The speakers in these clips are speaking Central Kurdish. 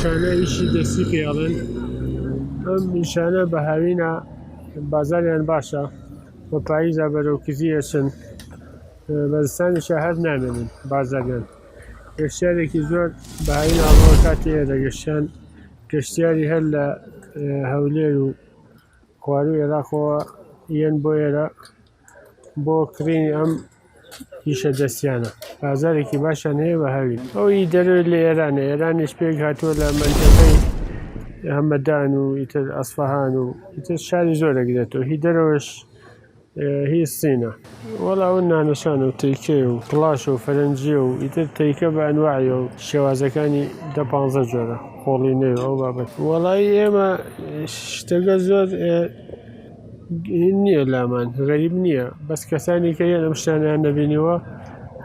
نیشانە ئیشی دەستی پێڵێن ئەم نیشانە بە هاوینە بازاریان باشە بە پاییزە بەرەو کزی ئەچن بەزستانیشە هەر نامێنن بازاریان گەشتیارێکی زۆر بە هاوین ئاڵەوە کاتی دەگەشتیان گەشتیاری هەر لە هەولێر و خوارەوی عێراقەوە یەن بۆ ئێرە بۆ کڕینی ئەم ئیشە دەستیانە بازارێکی باشیان هەیە بە هەوی ئەوی دەروێت لە ئێرانە ئێرانیش پێک هاتووە لە مەنتەقەی هەمەدان و ئیتر ئەسفەهان و ئیتر شاری زۆر دەگرێتەوە هی دەرەوەش هی سینە وەڵا ئەو نانەشانە و تەیکە و پڵاشە و فەرەنجیە و ئیتر تەیکە بە ئەنواعیە و شێوازەکانی 10-15 جۆرە خۆڵینەی ئەو بابەت وەڵای ئێمە شتەکە زۆر نییە لامان غەریب نییە بەس کەسانی کە یان ئەم شتانیان نەبینیوە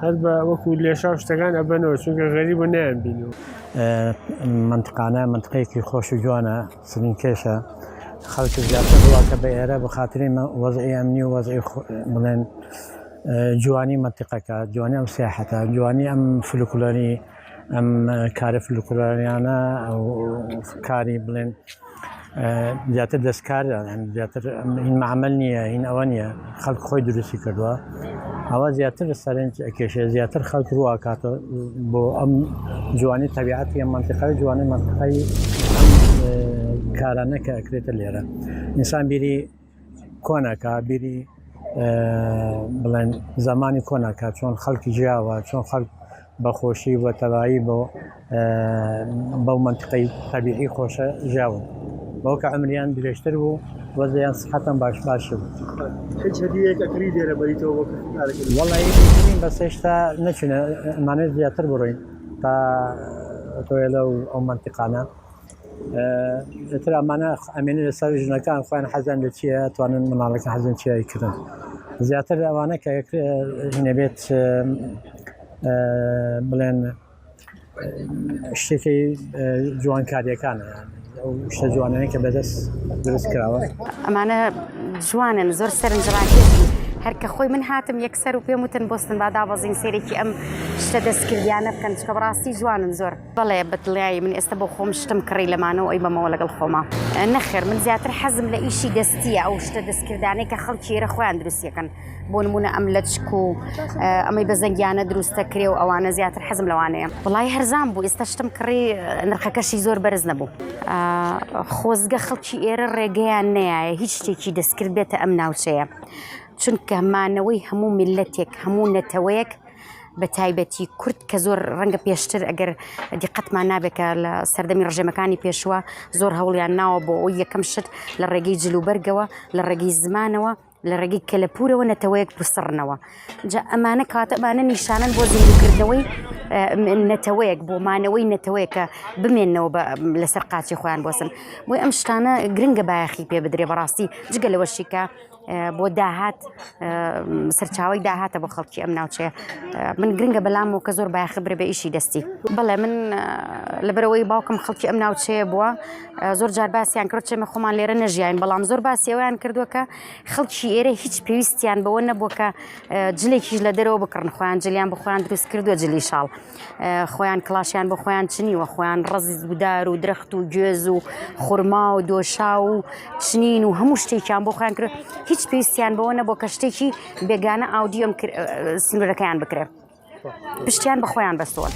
هەر بە وەکو لێشاو شتەکان ئەبەنەوە چونکە غەریب و نەیان بینیوە منطقانە منطقەیەکی خۆش و جوانە سرینکێشە خەڵکی زیاتر ڕواکە بە ئێرە بەخاتری وەزعی ئەمنی و وەزعی بڵێن جوانی منطقەکە جوانی ئەم سیاحەتە جوانی ئەم فلوکلۆری ئەم کارە فلوکلۆریانە ئەو کاری بڵێن زیاتر دەستکارە زیاتر هین معامل نییە هین ئەوە نییە خەڵک خۆی دروستی کردووە ئەوە زیاتر سەرنج ئەکێشێ زیاتر خەڵک ڕواکاتەوە بۆ ئەم جوانی تەبیعەتی ئەم منطقەی جوانی منطقەی کارانە کە ئەکرێتە لێرە ئینسان بیری کۆنەکە بیری بڵێن زمانی کۆنەکە چۆن خەڵکی ژیاوە چۆن خەڵک بەخۆشی بە تەواوی بەو منطقەی تەبیعی خۆشە ژیاون بەوکە عمریان درێژتر بوو وەزیان سحەتەن باش بوو وەڵی بەس هێشتا نەچونە ئەمانەت زیاتر بڕۆین تا تۆیە لەو ئەو منطقانە تر ئەمانە ئەمێنە لەسەر ژنەکان خۆیان حەزیان لە چییە توانن مناڵەکە حەزیان چیایکردن زیاتر ئەوانە کە هینەبێت بڵێن شتێکی جوانکاریەکانە ئەو شتە جوانانەی کە بەدەست دروست کراوە ئەمانە جوانن زۆر سەرنجڕاکێشن هەرکە خۆی من هاتم یەکسەر و پێم وتن بۆستن با دابەزین سێرێکی ئەم شتە دەستکردیانە بکەن چکە بەڕاستی جوانن زۆر بەڵێ بەدڵیایی من ئێستا بۆ خۆم شتم کڕی لەمانەوە ئەی بەمەوە لەگەڵ خۆما نەخێر من زیاتر حەزم لە ئیشی دەستیە ئەو شتە دەستکردانەی کە خەڵکی ئێرە خۆیان دروستیەکەن بۆ نمونە ئەم لەچک و ئەمەی بە زەنگیانە دروستە کرێ و ئەوانە زیاتر حەزم لەوانەیە وڵای هەرزان بوو ئێستا شتم کڕی نرخەکەشی زۆر بەرز نەبوو خۆزگە خەڵکی ئێرە ڕێگەیان نایە هیچ شتێکی دەستکرد بێتە ئەم ناوچەیە چونکە مانەوەی هەموو میلەتێک هەموو نەتەوەیەک بە تایبەتی کورد کە زۆر ڕەنگە پێشتر ئەگەر دیقەتمان نابێکە لە سەردەمی ڕژێمەکانی پێشوە زۆر هەوڵیان ناوە بۆ ئەوی یەکەم شت لە ڕێگەی جلوبەرگەوە لە ڕێگەی زمانەوە لە ڕێگەی کەلەپورەوە نەتەوەیەک بسڕنەوە جا ئەمانە کاتە ئەمانە نیشانن بۆ زیندوکردنەوەی نەتەوەیەک بۆ مانەوەی نەتەوەیەکە بمێننەوە لەسەر قاچی خۆیان بۆسن بۆی ئەم شتانە گرنگە بایەخی پێ بدرێ بەڕاستی جگە لەوەشی کە بۆ داهات سەرچاوی داهاتە بۆ خەڵکی ئەم ناوچەیە من گرنگە بەلامەوە کە زۆر بایەخی برێ بە ئیشی دەستی بەڵێ من لەبەرەوەی باوکم خەڵکی ئەم ناوچەیە بووە زۆر جار باسییان کرد چێمە خۆمان لێرە نەژیان بەڵام زۆر باسی ئەویان کردووە کە خەڵکی ئێرە هیچ پێویستیان بەوە نەبووە کە جلێکیش لە دەرەوە بکڕن خۆیان جلیان بە خۆیان دروست کردووە جلی شاڵ خۆیان کڵاشیان بە خۆیان چنیوە خۆیان ڕەزی دودار و درەخت و گوێز و خورما و دۆشا و چنین و هەموو شتێکیان بۆ خۆیان کرد هیچ پێویستیان بەوە نەبووە کە شتێکی بێگانە ئاودیۆم سنوورەکەیان بکرێ پشتیان بە خۆیان بەستەوە